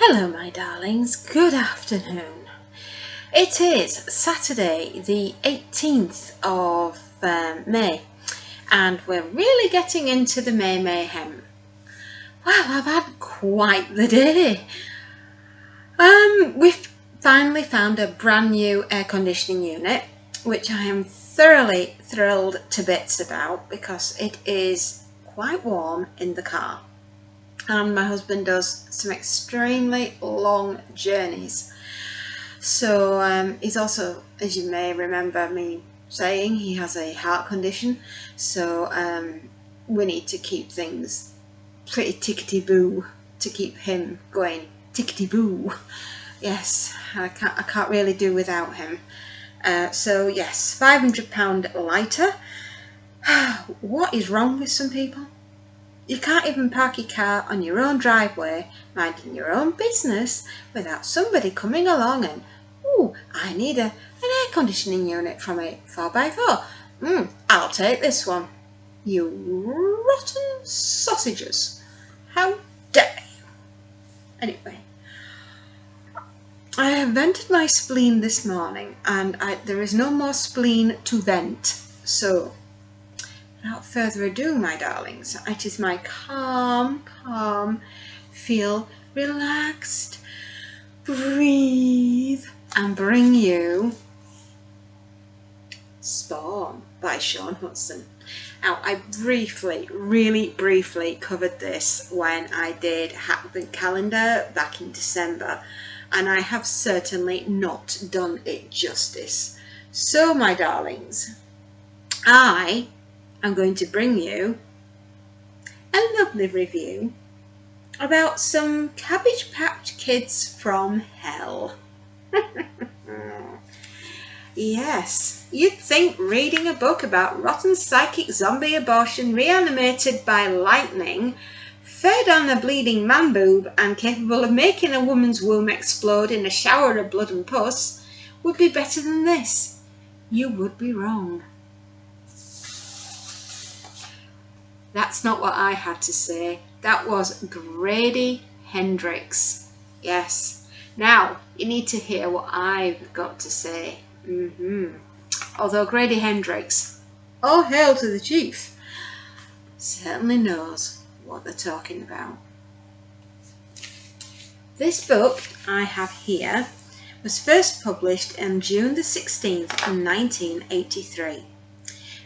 Hello my darlings, good afternoon. It is Saturday the 18th of May and we're really getting into the May mayhem. Well, I've had quite the day. We've finally found a brand new air conditioning unit, which I am thoroughly thrilled to bits about because it is quite warm in the car. And my husband does some extremely long journeys. So he's also, as you may remember me saying, he has a heart condition. So we need to keep things pretty tickety-boo to keep him going tickety-boo. Yes, I can't really do without him. So yes, £500 lighter. What is wrong with some people? You can't even park your car on your own driveway, minding your own business, without somebody coming along and, "Ooh, I need an air conditioning unit from a 4x4. I'll take this one." You rotten sausages. How dare you? Anyway, I have vented my spleen this morning and there is no more spleen to vent. So, without further ado, my darlings, it is my calm, feel relaxed, breathe, and bring you Spawn by Shaun Hutson. Now, I really briefly covered this when I did Advent Calendar back in December, and I have certainly not done it justice. So, my darlings, I'm going to bring you a lovely review about some Cabbage Patch Kids from hell. Yes, you'd think reading a book about rotten psychic zombie abortion reanimated by lightning, fed on a bleeding man boob and capable of making a woman's womb explode in a shower of blood and pus would be better than this. You would be wrong. That's not what I had to say. That was Grady Hendrix. Yes. Now, you need to hear what I've got to say. Although Grady Hendrix, all hail to the chief, certainly knows what they're talking about. This book I have here was first published on June the 16th in 1983.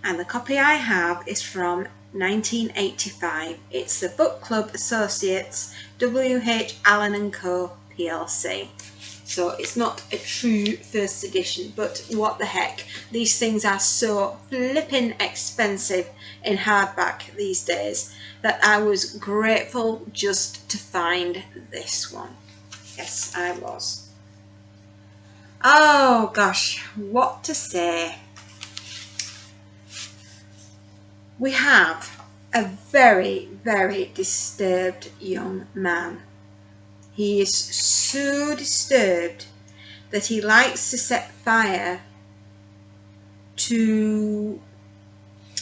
And the copy I have is from 1985. It's the Book Club Associates, W.H. Allen & Co. plc. So it's not a true first edition, but what the heck. These things are so flippin' expensive in hardback these days that I was grateful just to find this one. Yes, I was. Oh gosh, what to say. We have a very disturbed young man. He is so disturbed that he likes to set fire to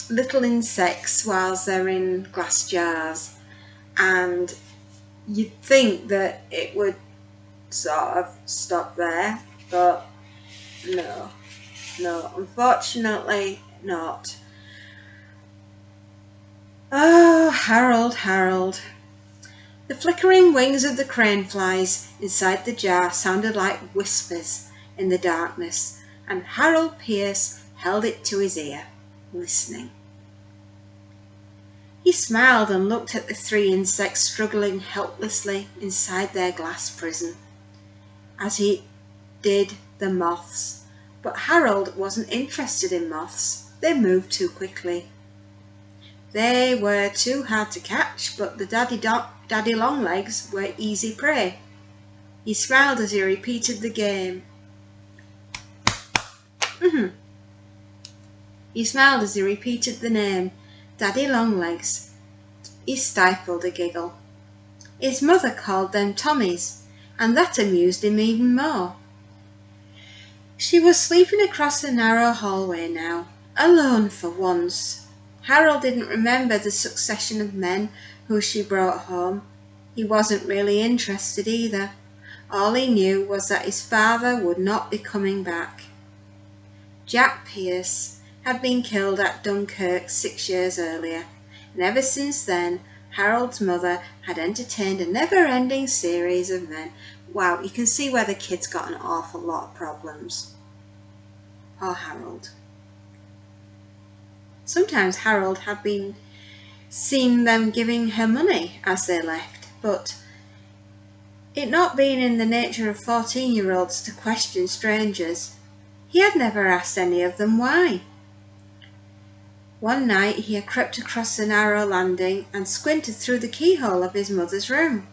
little insects whilst they're in glass jars. And you'd think that it would sort of stop there, but no, unfortunately not. Oh, Harold. The flickering wings of the crane flies inside the jar sounded like whispers in the darkness, and Harold Pierce held it to his ear, listening. He smiled and looked at the three insects struggling helplessly inside their glass prison, as he did the moths. But Harold wasn't interested in moths. They moved too quickly. They were too hard to catch, but the daddy longlegs were easy prey. He smiled as he repeated the game. He smiled as he repeated the name, Daddy Longlegs. He stifled a giggle. His mother called them Tommies, and that amused him even more. She was sleeping across the narrow hallway now, alone for once. Harold didn't remember the succession of men who she brought home. He wasn't really interested either. All he knew was that his father would not be coming back. Jack Pierce had been killed at Dunkirk 6 years earlier, and ever since then Harold's mother had entertained a never-ending series of men. Wow, you can see where the kid's got an awful lot of problems. Poor Harold. Sometimes Harold had been seen them giving her money as they left, but it not being in the nature of 14-year-olds to question strangers, he had never asked any of them why. One night he had crept across the narrow landing and squinted through the keyhole of his mother's room.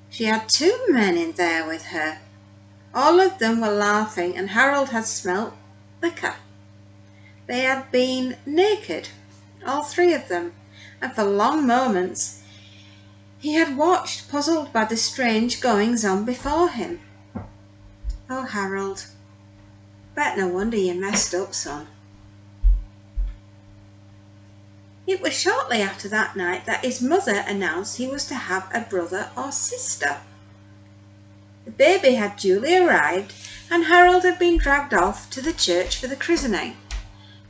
She had 2 men in there with her. All of them were laughing, and Harold had smelt liquor. They had been naked, all 3 of them, and for long moments he had watched, puzzled by the strange goings-on before him. Oh, Harold, bet no wonder you messed up, son. It was shortly after that night that his mother announced he was to have a brother or sister. The baby had duly arrived, and Harold had been dragged off to the church for the christening.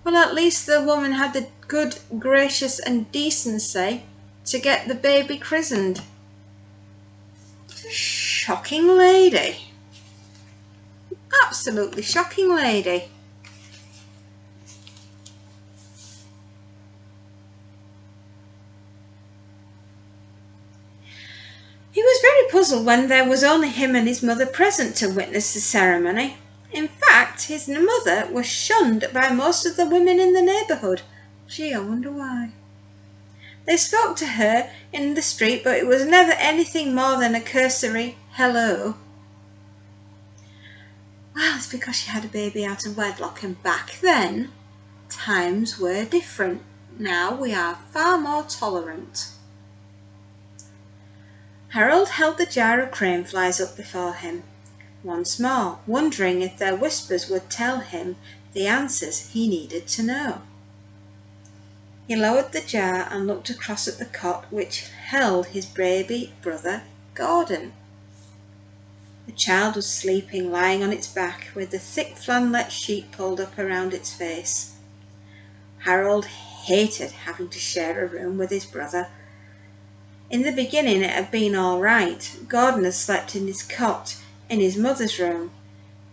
Well, at least the woman had the good, gracious and decency to get the baby christened. Shocking lady. Absolutely shocking lady. He was very puzzled when there was only him and his mother present to witness the ceremony. In fact, his mother was shunned by most of the women in the neighbourhood. Gee, I wonder why. They spoke to her in the street, but it was never anything more than a cursory hello. Well, it's because she had a baby out of wedlock, and back then, times were different. Now we are far more tolerant. Harold held the jar of crane flies up before him, once more, wondering if their whispers would tell him the answers he needed to know. He lowered the jar and looked across at the cot which held his baby brother Gordon. The child was sleeping, lying on its back, with the thick flannelette sheet pulled up around its face. Harold hated having to share a room with his brother. In the beginning it had been all right. Gordon had slept in his cot in his mother's room,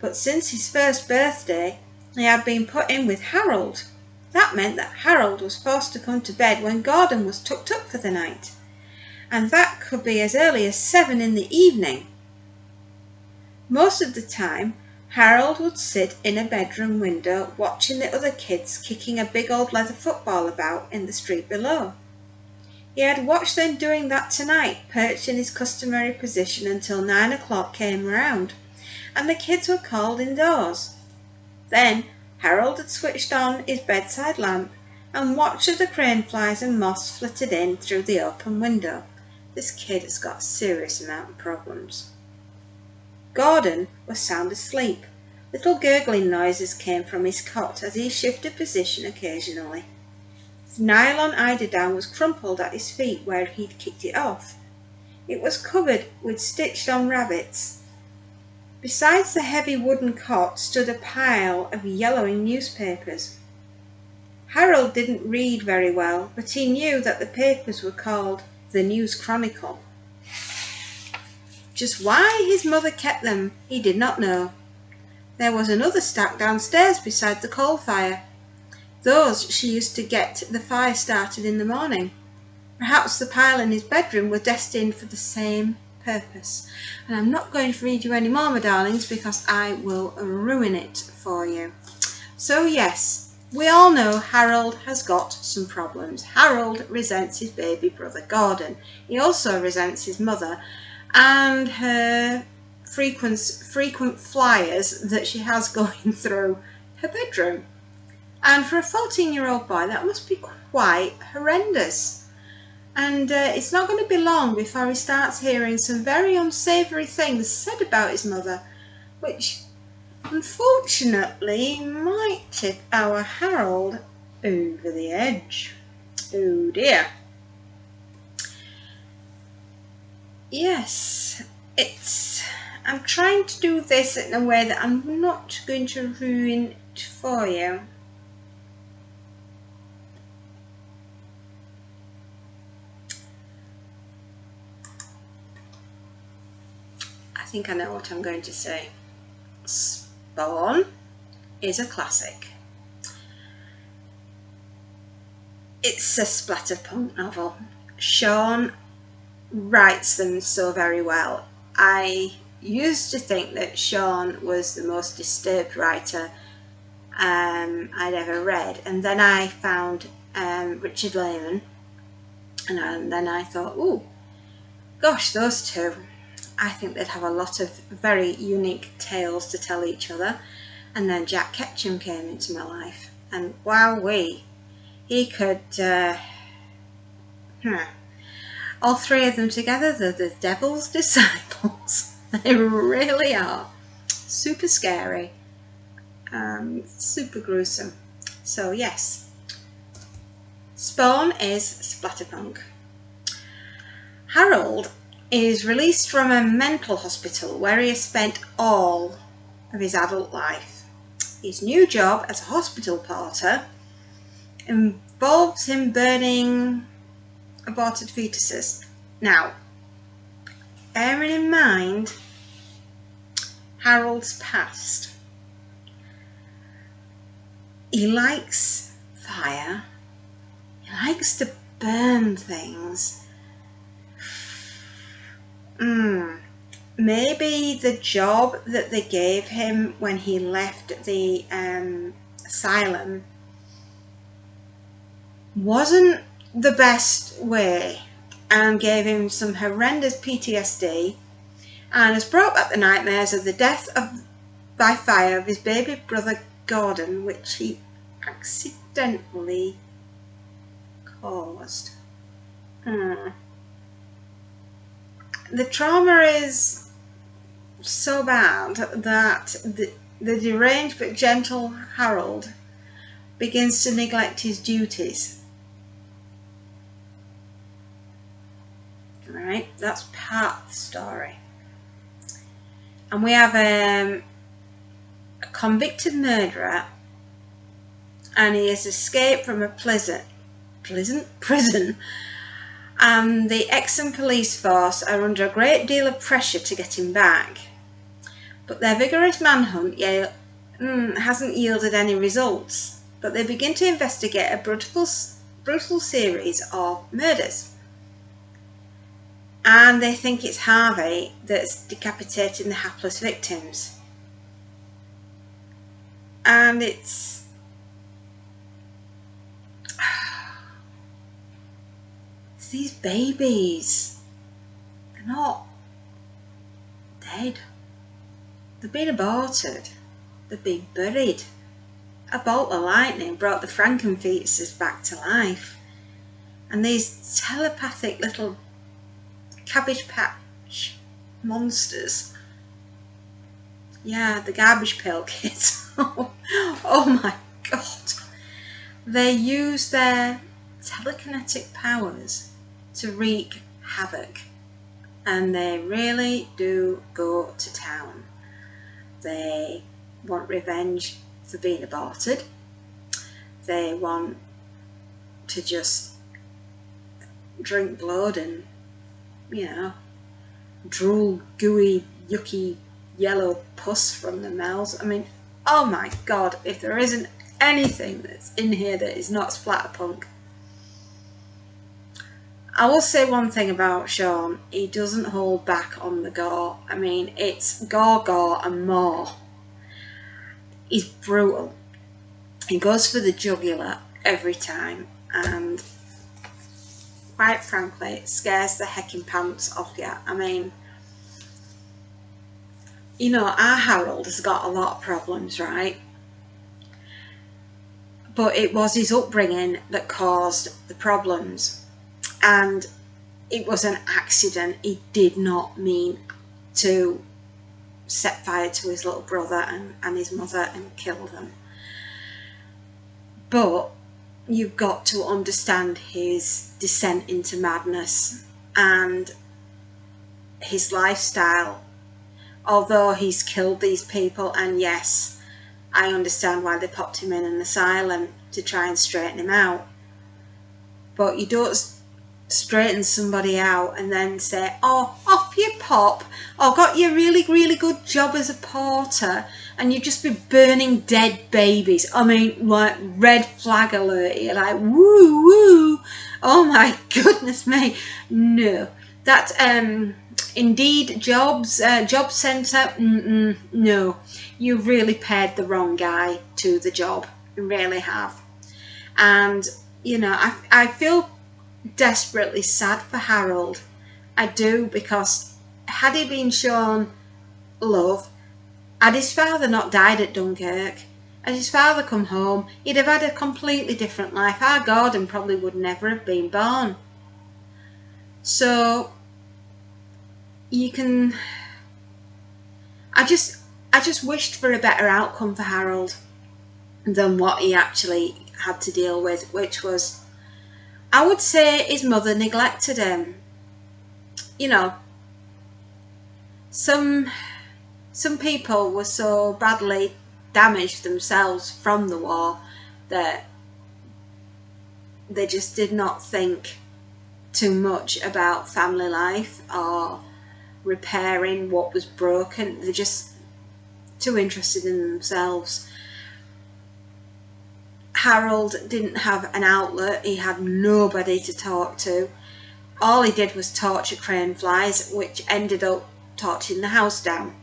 but since his first birthday he had been put in with Harold. That meant that Harold was forced to come to bed when Gordon was tucked up for the night, and that could be as early as 7 in the evening. Most of the time Harold would sit in a bedroom window watching the other kids kicking a big old leather football about in the street below. He had watched them doing that tonight, perched in his customary position until 9 o'clock came round, and the kids were called indoors. Then Harold had switched on his bedside lamp and watched as the crane flies and moths flitted in through the open window. This kid has got a serious amount of problems. Gordon was sound asleep. Little gurgling noises came from his cot as he shifted position occasionally. His nylon eiderdown was crumpled at his feet where he'd kicked it off. It was covered with stitched-on rabbits. Besides the heavy wooden cot stood a pile of yellowing newspapers. Harold didn't read very well, but he knew that the papers were called the News Chronicle. Just why his mother kept them, he did not know. There was another stack downstairs beside the coal fire. Those she used to get the fire started in the morning. Perhaps the pile in his bedroom was destined for the same purpose. And I'm not going to read you any more, my darlings, because I will ruin it for you. So yes, we all know Harold has got some problems. Harold resents his baby brother Gordon. He also resents his mother and her frequent flyers that she has going through her bedroom. And for a 14-year-old boy, that must be quite horrendous. And it's not going to be long before he starts hearing some very unsavoury things said about his mother, which unfortunately might tip our Harold over the edge. Oh dear. Yes, I'm trying to do this in a way that I'm not going to ruin it for you. I think I know what I'm going to say. Spawn is a classic. It's a splatterpunk novel. Shaun writes them so very well. I used to think that Shaun was the most disturbed writer I'd ever read, and then I found Richard Lehman, and then I thought, oh gosh, those two, I think they'd have a lot of very unique tales to tell each other. And then Jack Ketchum came into my life, and wowee, he could all three of them together, they're the devil's disciples. They really are. Super scary, super gruesome. So yes, Spawn is splatterpunk. Harold is released from a mental hospital where he has spent all of his adult life. His new job as a hospital porter involves him burning aborted fetuses. Now, bearing in mind Harold's past, he likes fire, he likes to burn things. Maybe the job that they gave him when he left the asylum wasn't the best way, and gave him some horrendous PTSD, and has brought back the nightmares of the death by fire of his baby brother Gordon, which he accidentally caused. The trauma is so bad that the deranged but gentle Harold begins to neglect his duties. Right, that's part of the story. And we have a convicted murderer, and he has escaped from a pleasant prison, and the Exon police force are under a great deal of pressure to get him back. But their vigorous manhunt hasn't yielded any results, but they begin to investigate a brutal series of murders. And they think it's Harvey that's decapitating the hapless victims. And it's these babies. They're not dead. They've been aborted. They've been buried. A bolt of lightning brought the Frankenfetuses back to life. And these telepathic little Cabbage Patch monsters. Yeah, the garbage pail kids. Oh my god. They use their telekinetic powers to wreak havoc. And they really do go to town. They want revenge for being aborted. They want to just drink blood and, you know, drool, gooey, yucky, yellow pus from the mouths. I mean, oh my god, if there isn't anything that's in here that is not splatterpunk. I will say one thing about Shaun, he doesn't hold back on the gore. I mean, it's gore and more. He's brutal. He goes for the jugular every time, and quite frankly, it scares the hecking pants off you. I mean, you know, our Harold has got a lot of problems, right? But it was his upbringing that caused the problems. And it was an accident. He did not mean to set fire to his little brother and his mother and kill them. But you've got to understand his descent into madness, and his lifestyle, although he's killed these people. And yes, I understand why they popped him in an asylum to try and straighten him out. But you don't straighten somebody out and then say, oh, off you pop, or got you a really, really good job as a porter, and you just be burning dead babies. I mean, like, red flag alert. You're like, woo, woo. Oh my goodness me. No. That, Indeed jobs, job centre, no. You've really paired the wrong guy to the job. You really have. And, you know, I feel desperately sad for Harold. I do, because had he been shown love, had his father not died at Dunkirk, had his father come home, he'd have had a completely different life. Our Gordon probably would never have been born. So you can, I just wished for a better outcome for Harold than what he actually had to deal with, which was, I would say, his mother neglected him. You know, some people were so badly damaged themselves from the war that they just did not think too much about family life or repairing what was broken. They're just too interested in themselves. Harold didn't have an outlet. He had nobody to talk to. All he did was torture crane flies, which ended up torching the house down.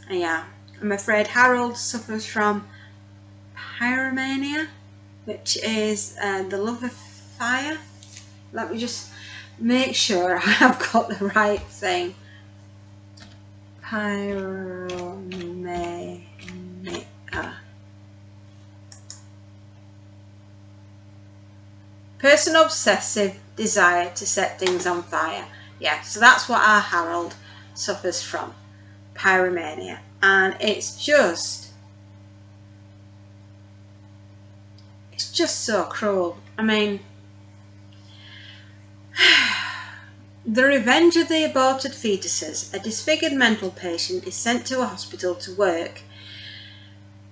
And yeah, I'm afraid Harold suffers from pyromania, which is the love of fire. Let me just make sure I have got the right thing. Pyromania. Person obsessive desire to set things on fire. Yeah, so that's what our Harold suffers from. Pyromania. And it's just so cruel. I mean, the revenge of the aborted fetuses. A disfigured mental patient is sent to a hospital to work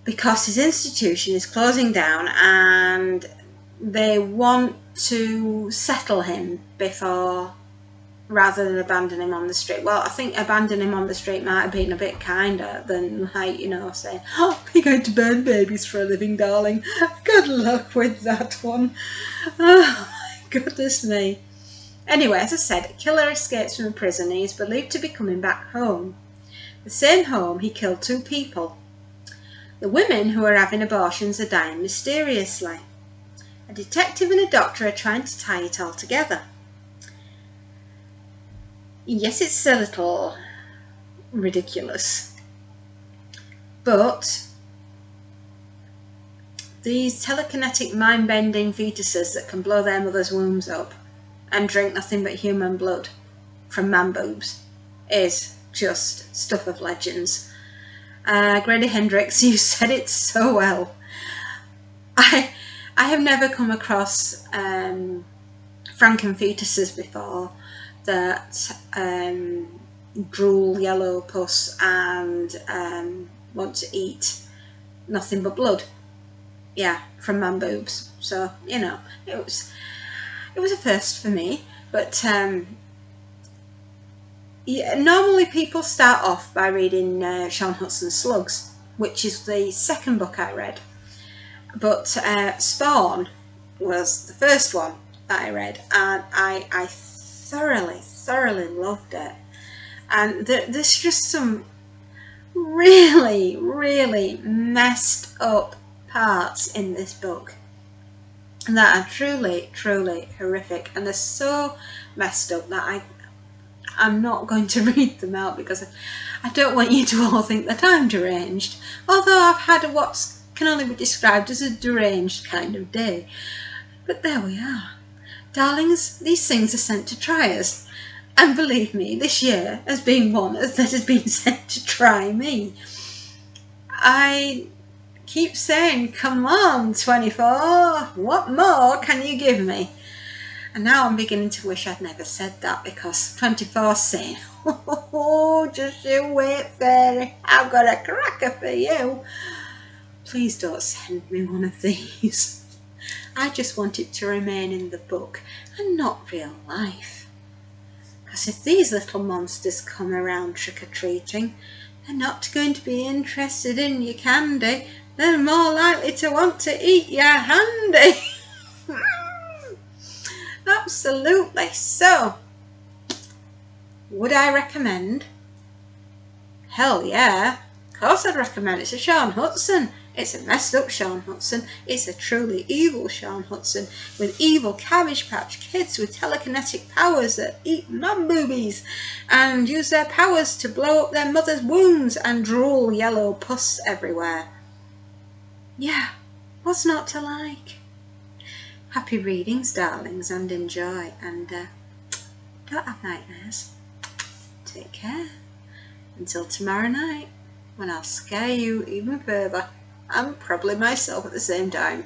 because his institution is closing down, and they want to settle him before, rather than abandon him on the street. Well, I think abandon him on the street might have been a bit kinder than, like, you know, saying, oh, you're going to burn babies for a living, darling. Good luck with that one. Oh my goodness me. Anyway, as I said, a killer escapes from a prison and he is believed to be coming back home. The same home he killed 2 people. The women who are having abortions are dying mysteriously. A detective and a doctor are trying to tie it all together. Yes, it's a little ridiculous, but these telekinetic mind-bending fetuses that can blow their mother's wombs up and drink nothing but human blood from man boobs is just stuff of legends. Grady Hendrix, you said it so well. I have never come across Frankenfetuses before that drool yellow pus and want to eat nothing but blood. Yeah, from man boobs. So, you know, it was a first for me. But yeah, normally people start off by reading Shaun Hutson's Slugs, which is the second book I read. But Spawn was the first one that I read, and I thoroughly loved it. And there's just some really messed up parts in this book that are truly horrific, and they're so messed up that I'm not going to read them out, because I don't want you to all think that I'm deranged, although I've had what can only be described as a deranged kind of day. But there we are. Darlings, these things are sent to try us. And believe me, this year has been one that has been sent to try me. I keep saying, come on, 24, what more can you give me? And now I'm beginning to wish I'd never said that, because 24 sin. Oh, just you wait, fairy. I've got a cracker for you. Please don't send me one of these. I just want it to remain in the book and not real life. Because if these little monsters come around trick-or-treating, they're not going to be interested in your candy. They're more likely to want to eat your handy. Absolutely. So, would I recommend? Hell yeah. Of course I'd recommend. It's a Shaun Hutson. It's a messed up Shaun Hutson. It's a truly evil Shaun Hutson with evil Cabbage Patch Kids with telekinetic powers that eat mum boobies and use their powers to blow up their mother's wounds and drool yellow pus everywhere. Yeah, what's not to like? Happy readings, darlings, and enjoy, and don't have nightmares. Take care. Until tomorrow night, when I'll scare you even further, and probably myself at the same time.